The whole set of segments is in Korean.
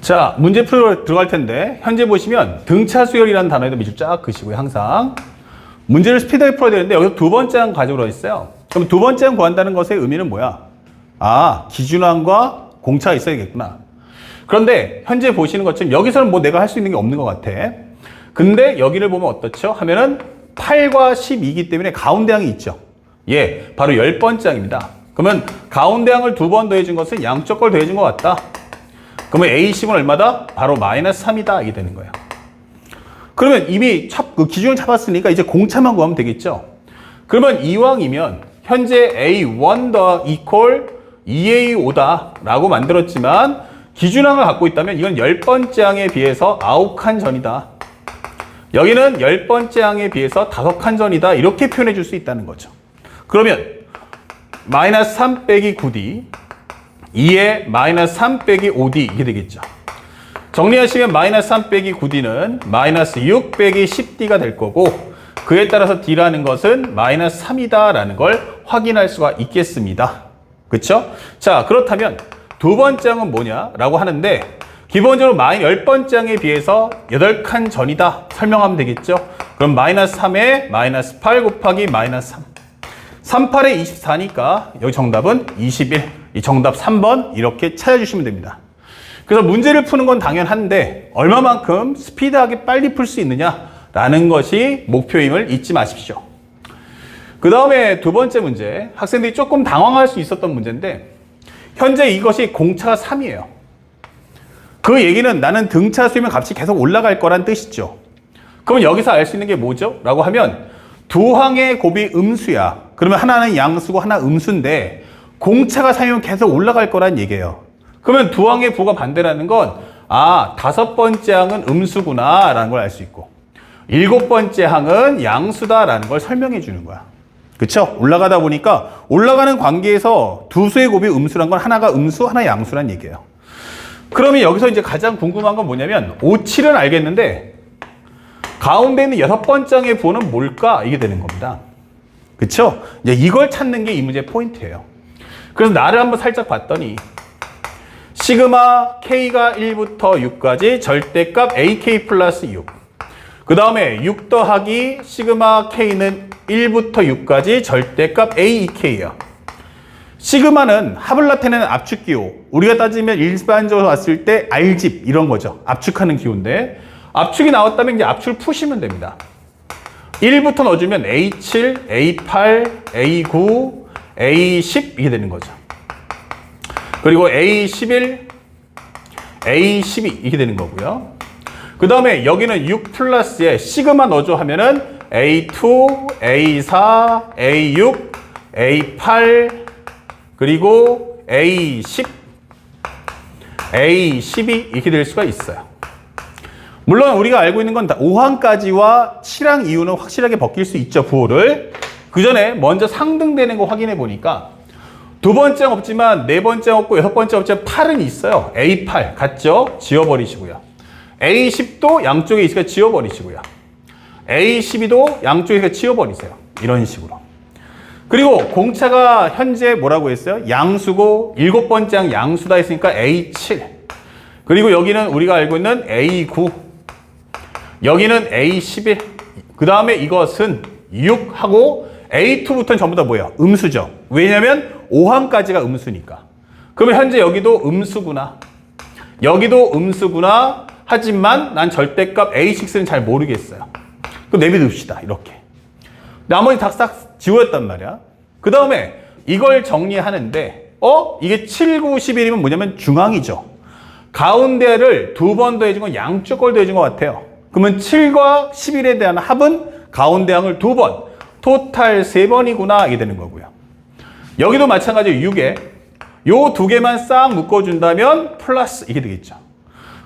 자, 문제 풀어 들어갈 텐데 현재 보시면 등차 수열이라는 단어에도 밑줄 쫙 그시고요. 항상 문제를 스피드하게 풀어야 되는데 여기서 두 번째 항 가지고 있어요. 그럼 두 번째 항 구한다는 것의 의미는 뭐야? 아, 기준항과 공차가 있어야겠구나. 그런데 현재 보시는 것처럼 여기서는 뭐 내가 할 수 있는 게 없는 것 같아. 근데 여기를 보면 어떻죠? 하면은 8과 12이기 때문에 가운데 항이 있죠. 예, 바로 10번째 항입니다. 그러면 가운데 항을 두 번 더해준 것은 양쪽 걸 더해준 것 같다. 그러면 A10은 얼마다? 바로 마이너스 3이다. 이게 되는 거예요. 그러면 이미 그 기준을 잡았으니까 이제 공차만 구하면 되겠죠. 그러면 이왕이면 현재 A1 더 이퀄 2A5다 라고 만들었지만 기준항을 갖고 있다면 이건 10번째 항에 비해서 9칸 전이다. 여기는 10번째 항에 비해서 5칸 전이다. 이렇게 표현해 줄 수 있다는 거죠. 그러면 마이너스 3 빼기 9D 2에 마이너스 3 빼기 5D 이게 되겠죠. 정리하시면 마이너스 3 빼기 9D는 마이너스 6 빼기 10D가 될 거고 그에 따라서 D라는 것은 마이너스 3이다 라는 걸 확인할 수가 있겠습니다. 그쵸? 자, 그렇다면 두 번째 항은 뭐냐 라고 하는데 기본적으로 10번째 항에 비해서 8칸 전이다 설명하면 되겠죠. 그럼 마이너스 3에 마이너스 8 곱하기 마이너스 3 38에 24니까 여기 정답은 21. 이 정답 3번 이렇게 찾아주시면 됩니다. 그래서 문제를 푸는 건 당연한데 얼마만큼 스피드하게 빨리 풀 수 있느냐라는 것이 목표임을 잊지 마십시오. 그 다음에 두 번째 문제, 학생들이 조금 당황할 수 있었던 문제인데 현재 이것이 공차가 3이에요. 그 얘기는 나는 등차 수면 값이 계속 올라갈 거란 뜻이죠. 그럼 여기서 알 수 있는 게 뭐죠? 라고 하면 두 항의 곱이 음수야. 그러면 하나는 양수고 하나 음수인데 공차가 3이면 계속 올라갈 거란 얘기예요. 그러면 두 항의 부가 반대라는 건 아, 5번째 항은 음수구나 라는 걸 알 수 있고 7번째 항은 양수다라는 걸 설명해 주는 거야. 그쵸? 올라가다 보니까 올라가는 관계에서 두 수의 곱이 음수란 건 하나가 음수, 하나 양수란 얘기예요. 그러면 여기서 이제 가장 궁금한 건 뭐냐면 5, 7은 알겠는데 가운데 있는 6번째 항의 부호는 뭘까? 이게 되는 겁니다. 그쵸? 이제 이걸 찾는 게 이 문제의 포인트예요. 그래서 나를 한번 살짝 봤더니 시그마 K가 1부터 6까지 절대값 AK 플러스 6. 그 다음에 6 더하기 시그마 K는 1부터 6까지 절대값 AEK야. 시그마는 합을 나타내는 압축 기호. 우리가 따지면 일반적으로 봤을 때 R집 이런 거죠. 압축하는 기호인데 압축이 나왔다면 이제 압축을 푸시면 됩니다. 1부터 넣어주면 A7, A8, A9, A10 이게 되는 거죠. 그리고 A11, A12 이게 되는 거고요. 그 다음에 여기는 6 플러스에 시그마 넣어줘 하면은 A2, A4, A6, A8 그리고 A10, A12 이렇게 될 수가 있어요. 물론 우리가 알고 있는 건 5항까지와 7항 이후는 확실하게 벗길 수 있죠, 부호를. 그 전에 먼저 상등되는 거 확인해 보니까 두 번째 없지만 네 번째 없고 6번째 없지만 8은 있어요. A8 같죠? 지워버리시고요. A10도 양쪽에 있으니까 지워버리시고요. A12도 양쪽에 있으니까 지워버리세요. 이런 식으로. 그리고 공차가 현재 뭐라고 했어요? 양수고 7번째 항 양수다 했으니까 A7. 그리고 여기는 우리가 알고 있는 A9. 여기는 A11. 그 다음에 이것은 6하고 A2부터는 전부 다 뭐예요? 음수죠. 왜냐면 5항까지가 음수니까. 그러면 현재 여기도 음수구나. 여기도 음수구나. 하지만 난 절대값 A6는 잘 모르겠어요. 그럼 내비둡시다. 이렇게. 나머지 다 싹 지웠단 말이야. 그 다음에 이걸 정리하는데 이게 7, 9, 11이면 뭐냐면 중항이죠. 가운데를 두 번 더해준 건 양쪽 걸 더해준 것 같아요. 그러면 7과 11에 대한 합은 가운데 항을 두 번, 토탈 3번이구나 이게 되는 거고요. 여기도 마찬가지로 6에 요 두 개만 싹 묶어준다면 플러스 이게 되겠죠.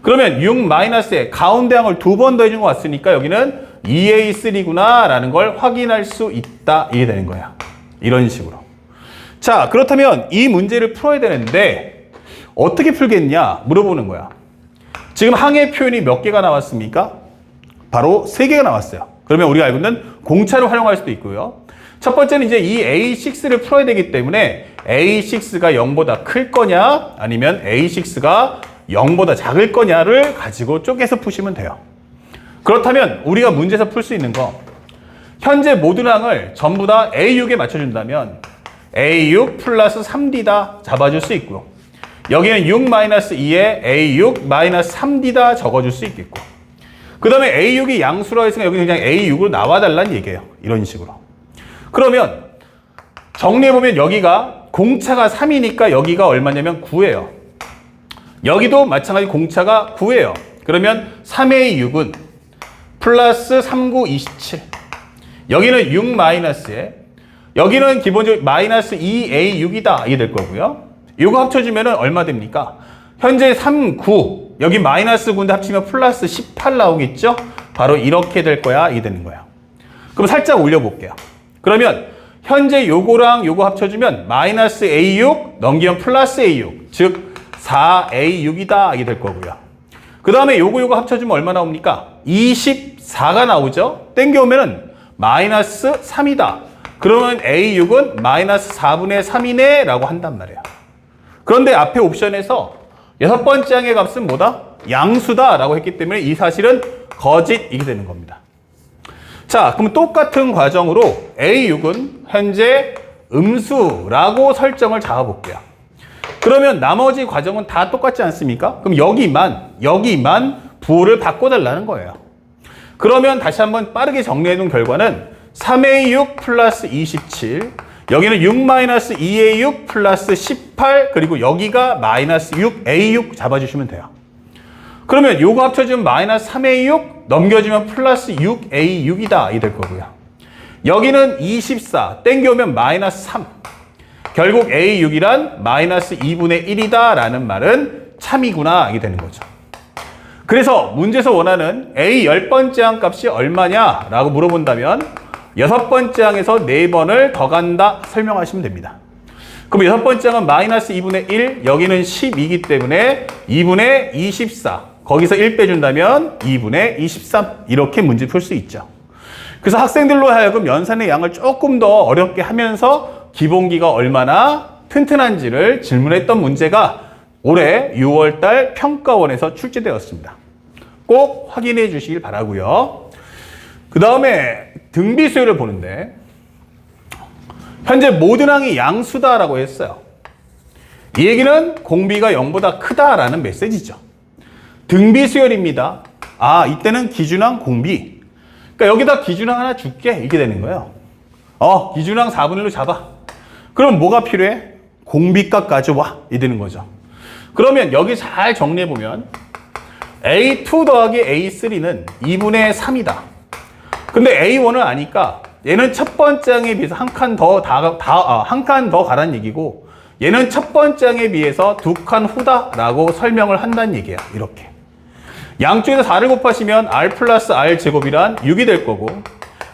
그러면 6 마이너스에 가운데 항을 두 번 더해준 것 같으니까 여기는 2A3구나 라는 걸 확인할 수 있다 이게 되는 거야. 이런 식으로. 자, 그렇다면 이 문제를 풀어야 되는데 어떻게 풀겠냐 물어보는 거야. 지금 항의 표현이 몇 개가 나왔습니까? 바로 3개가 나왔어요. 그러면 우리가 알고 있는 공차를 활용할 수도 있고요. 첫 번째는 이제 이 A6를 풀어야 되기 때문에 A6가 0보다 클 거냐 아니면 A6가 0보다 작을 거냐를 가지고 쪼개서 푸시면 돼요. 그렇다면 우리가 문제에서 풀 수 있는 거, 현재 모든 항을 전부 다 A6에 맞춰준다면 A6 플러스 3D다 잡아줄 수 있고요. 여기는 6-2에 A6-3D다 적어줄 수 있겠고, 그 다음에 A6이 양수로 했으니까 여기는 그냥 A6으로 나와달라는 얘기예요. 이런 식으로. 그러면 정리해보면 여기가 공차가 3이니까 여기가 얼마냐면 9예요. 여기도 마찬가지 공차가 9예요. 그러면 3A6은 플러스 39, 27. 여기는 6 마이너스에, 여기는 기본적으로 마이너스 2A6이다. 이게 될 거고요. 이거 합쳐주면 얼마 됩니까? 현재 3, 9. 여기 마이너스 9인데 합치면 플러스 18 나오겠죠? 바로 이렇게 될 거야. 이게 되는 거예요. 그럼 살짝 올려볼게요. 그러면 현재 요거랑 요거 합쳐주면 마이너스 A6 넘기면 플러스 A6. 즉 4A6이다. 이게 될 거고요. 그 다음에 요거 합쳐주면 얼마 나옵니까? 24가 나오죠? 땡겨오면은 마이너스 3이다. 그러면 A6은 마이너스 4분의 3이네 라고 한단 말이에요. 그런데 앞에 옵션에서 6번째 항의 값은 뭐다? 양수다 라고 했기 때문에 이 사실은 거짓이게 되는 겁니다. 자, 그럼 똑같은 과정으로 A6은 현재 음수라고 설정을 잡아볼게요. 그러면 나머지 과정은 다 똑같지 않습니까? 그럼 여기만 부호를 바꿔달라는 거예요. 그러면 다시 한번 빠르게 정리해둔 결과는 3A6 플러스 27, 여기는 6-2A6 플러스 18, 그리고 여기가 마이너스 6A6 잡아주시면 돼요. 그러면 요거 합쳐주면 마이너스 3A6 넘겨주면 플러스 6A6이다. 이 될 거고요. 여기는 24 땡겨오면 마이너스 3. 결국 A6이란 마이너스 2분의 1이다 라는 말은 참이구나. 이게 되는 거죠. 그래서 문제에서 원하는 A 10번째 항 값이 얼마냐 라고 물어본다면 6번째 항에서 4번을 더 간다 설명하시면 됩니다. 그럼 6번째 항은 마이너스 2분의 1, 여기는 10이기 때문에 2분의 24, 거기서 1 빼준다면 2분의 23, 이렇게 문제 풀 수 있죠. 그래서 학생들로 하여금 연산의 양을 조금 더 어렵게 하면서 기본기가 얼마나 튼튼한지를 질문했던 문제가 올해 6월달 평가원에서 출제되었습니다. 꼭 확인해 주시길 바라고요. 그 다음에 등비 수열을 보는데 현재 모든 항이 양수다라고 했어요. 이 얘기는 공비가 0보다 크다라는 메시지죠. 등비 수열입니다. 아, 이때는 기준항 공비. 그러니까 여기다 기준항 하나 줄게. 이렇게 되는 거예요. 기준항 4분의 1로 잡아. 그럼 뭐가 필요해? 공비값 가져와. 이 되는 거죠. 그러면 여기 잘 정리해보면 A2 더하기 A3는 2분의 3이다. 근데 A1을 아니까 얘는 첫 번째 항에 비해서 한 칸 더 가라는 얘기고, 얘는 첫 번째 항에 비해서 2칸 후다라고 설명을 한다는 얘기야. 이렇게. 양쪽에서 4를 곱하시면 R 플러스 R 제곱이란 6이 될 거고,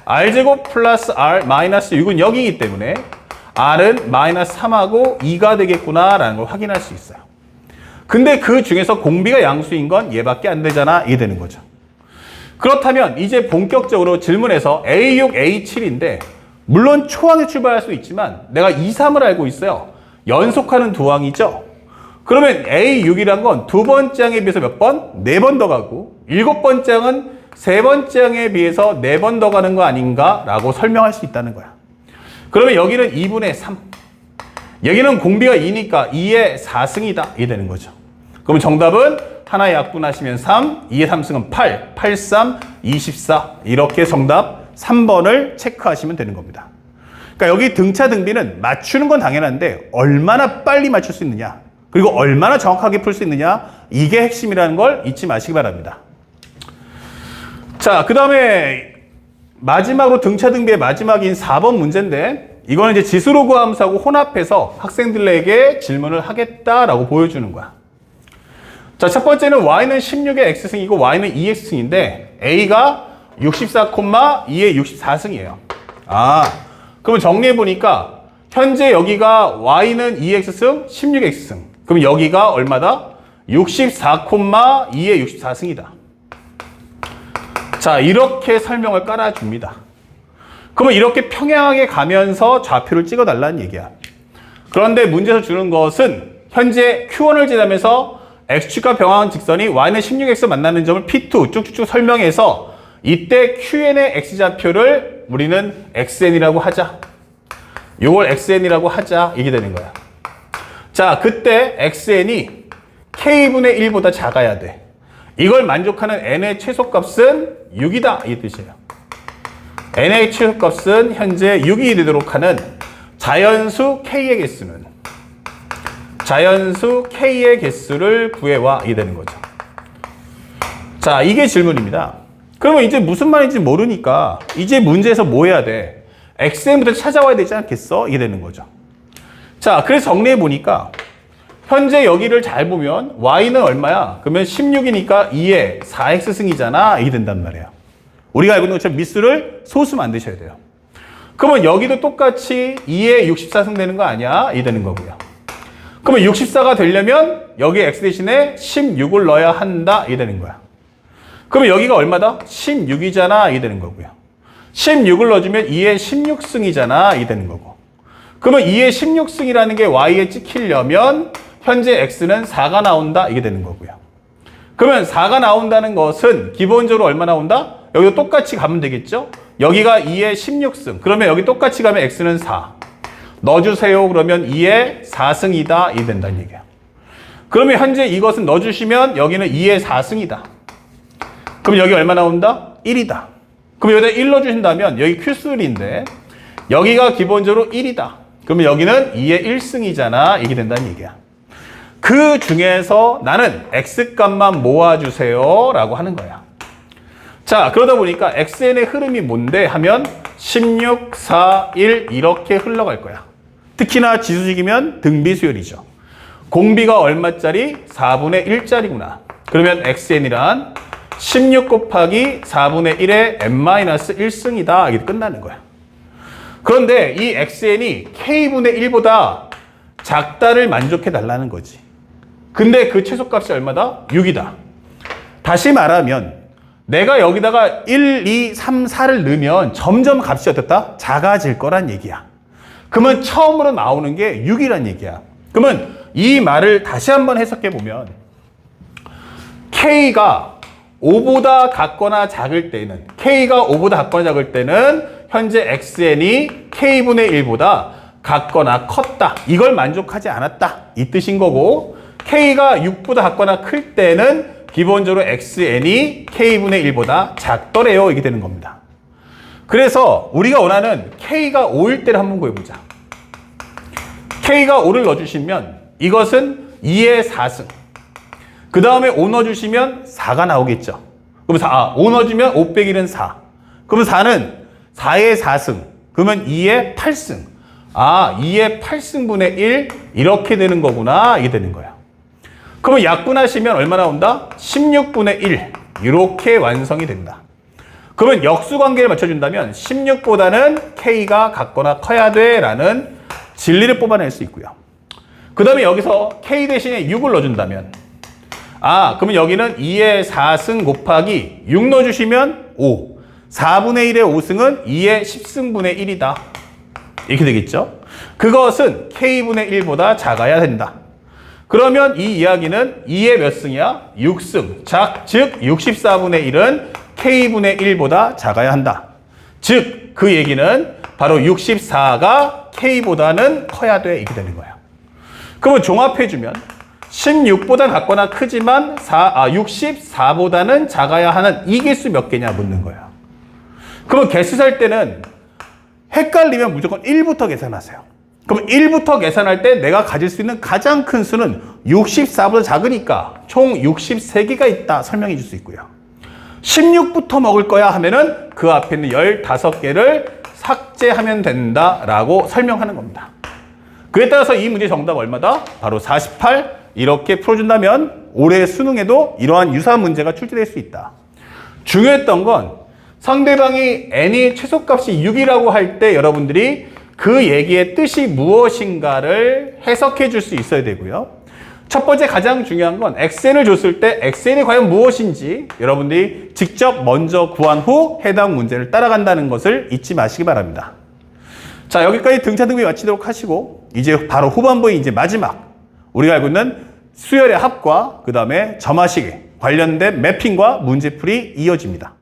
R 제곱 플러스 R 마이너스 6은 여기이기 때문에 R은 마이너스 3하고 2가 되겠구나라는 걸 확인할 수 있어요. 근데 그 중에서 공비가 양수인 건 얘밖에 안 되잖아. 이게 되는 거죠. 그렇다면 이제 본격적으로 질문에서 A6, A7인데 물론 초항에 출발할 수 있지만 내가 2, 3을 알고 있어요. 연속하는 두 항이죠. 그러면 A6이란 건 두 번째 항에 비해서 몇 번? 4번 더 가고, 7번째 항은 세 번째 항에 비해서 4번 더 가는 거 아닌가? 라고 설명할 수 있다는 거야. 그러면 여기는 2분의 3. 여기는 공비가 2니까 2의 4승이다. 이게 되는 거죠. 그럼 정답은 하나 약분하시면 3, 2의 3승은 8, 8, 3, 24. 이렇게 정답 3번을 체크하시면 되는 겁니다. 그러니까 여기 등차 등비는 맞추는 건 당연한데 얼마나 빨리 맞출 수 있느냐, 그리고 얼마나 정확하게 풀 수 있느냐, 이게 핵심이라는 걸 잊지 마시기 바랍니다. 자, 그 다음에 마지막으로 등차 등비의 마지막인 4번 문제인데, 이거는 이제 지수로그 함수하고 혼합해서 학생들에게 질문을 하겠다라고 보여주는 거야. 자, 첫 번째는 y는 16의 x승이고 y는 2x승인데 a가 64, 2의 64승이에요. 그러면 정리해보니까 현재 여기가 y는 2x승, 16x승. 그럼 여기가 얼마다? 64, 2의 64승이다. 자, 이렇게 설명을 깔아줍니다. 그러면 이렇게 평행하게 가면서 좌표를 찍어달라는 얘기야. 그런데 문제에서 주는 것은 현재 Q1을 지나면서 x축과 평행한 직선이 y는 16x 만나는 점을 P2 쭉쭉쭉 설명해서 이때 QN의 x좌표를 우리는 xn이라고 하자. 요걸 xn이라고 하자. 이게 되는 거야. 자, 그때 xn이 k분의 1보다 작아야 돼. 이걸 만족하는 n의 최소값은 6이다. 이 뜻이에요. n의 최소값은 현재 6이 되도록 하는 자연수 k의 개수를 구해와. 이 되는 거죠. 자, 이게 질문입니다. 그러면 이제 무슨 말인지 모르니까 이제 문제에서 뭐 해야 돼? xn부터 찾아와야 되지 않겠어? 이게 되는 거죠. 자, 그래서 정리해 보니까 현재 여기를 잘 보면 y는 얼마야? 그러면 16이니까 2에 4x승이잖아. 이게 된단 말이에요. 우리가 알고 있는 것처럼 미수를 소수 만드셔야 돼요. 그러면 여기도 똑같이 2에 64승 되는 거 아니야? 이 되는 거고요. 그러면 64가 되려면 여기 x 대신에 16을 넣어야 한다. 이 되는 거야. 그러면 여기가 얼마다? 16이잖아. 이 되는 거고요. 16을 넣어주면 2에 16승이잖아. 이 되는 거고. 그러면 2에 16승이라는 게 y에 찍히려면 현재 x는 4가 나온다. 이게 되는 거고요. 그러면 4가 나온다는 것은 기본적으로 얼마 나온다? 여기도 똑같이 가면 되겠죠? 여기가 2에 16승. 그러면 여기 똑같이 가면 x는 4. 넣어주세요. 그러면 2에 4승이다. 이 된다는 얘기야. 그러면 현재 이것은 넣어주시면 여기는 2에 4승이다. 그럼 여기 얼마 나온다? 1이다. 그럼 여기다 1 넣어주신다면 여기 Q3인데 여기가 기본적으로 1이다. 그러면 여기는 2에 1승이잖아. 이게 된다는 얘기야. 그 중에서 나는 x값만 모아주세요. 라고 하는 거야. 자, 그러다 보니까 xn의 흐름이 뭔데 하면 16, 4, 1 이렇게 흘러갈 거야. 특히나 지수식이면 등비수열이죠. 공비가 얼마짜리? 4분의 1짜리구나. 그러면 xn이란 16 곱하기 4분의 1의 n-1승이다. 이게 끝나는 거야. 그런데 이 xn이 k분의 1보다 작다를 만족해 달라는 거지. 근데 그 최소값이 얼마다? 6이다. 다시 말하면 내가 여기다가 1, 2, 3, 4를 넣으면 점점 값이 어떻다? 작아질 거란 얘기야. 그러면 처음으로 나오는 게 6이란 얘기야. 그러면 이 말을 다시 한번 해석해 보면 K가 5보다 같거나 작을 때는 현재 xn이 k분의 1보다 같거나 컸다. 이걸 만족하지 않았다. 이 뜻인 거고 k가 6보다 같거나 클 때는 기본적으로 xn이 k분의 1보다 작더래요. 이게 되는 겁니다. 그래서 우리가 원하는 k가 5일 때를 한번 구해보자. k가 5를 넣어주시면 이것은 2의 4승. 그 다음에 5 넣어주시면 4가 나오겠죠. 그럼 5 넣어주면 5 빼기 1은 4. 그러면 4는 4의 4승. 그러면 2의 8승. 2의 8승분의 1 이렇게 되는 거구나. 이게 되는 거야. 그러면 약분하시면 얼마 나온다? 16분의 1 이렇게 완성이 된다. 그러면 역수관계를 맞춰준다면 16보다는 K가 같거나 커야 돼 라는 진리를 뽑아낼 수 있고요. 그 다음에 여기서 K 대신에 6을 넣어준다면 그러면 여기는 2의 4승 곱하기 6 넣어주시면 5. 4분의 1의 5승은 2의 10승분의 1이다. 이렇게 되겠죠? 그것은 K분의 1보다 작아야 된다. 그러면 이 이야기는 2의 몇 승이야? 6승. 즉 64분의 1은 K분의 1보다 작아야 한다. 즉 그 얘기는 바로 64가 K보다는 커야 돼. 이렇게 되는 거야. 그러면 종합해주면 16보다 같거나 크지만 64보다는 작아야 하는 이 개수 몇 개냐 묻는 거야. 그러면 개수 살 때는 헷갈리면 무조건 1부터 계산하세요. 그럼 1부터 계산할 때 내가 가질 수 있는 가장 큰 수는 64보다 작으니까 총 63개가 있다 설명해 줄 수 있고요. 16부터 먹을 거야 하면은 그 앞에 있는 15개를 삭제하면 된다라고 설명하는 겁니다. 그에 따라서 이 문제 정답 얼마다? 바로 48. 이렇게 풀어준다면 올해 수능에도 이러한 유사한 문제가 출제될 수 있다. 중요했던 건 상대방이 n이 최소값이 6이라고 할 때 여러분들이 그 얘기의 뜻이 무엇인가를 해석해 줄 수 있어야 되고요. 첫 번째 가장 중요한 건 xn을 줬을 때 xn이 과연 무엇인지 여러분들이 직접 먼저 구한 후 해당 문제를 따라간다는 것을 잊지 마시기 바랍니다. 자, 여기까지 등차 등비 마치도록 하시고 이제 바로 후반부의 이제 마지막 우리가 알고 있는 수열의 합과 그 다음에 점화식 관련된 매핑과 문제풀이 이어집니다.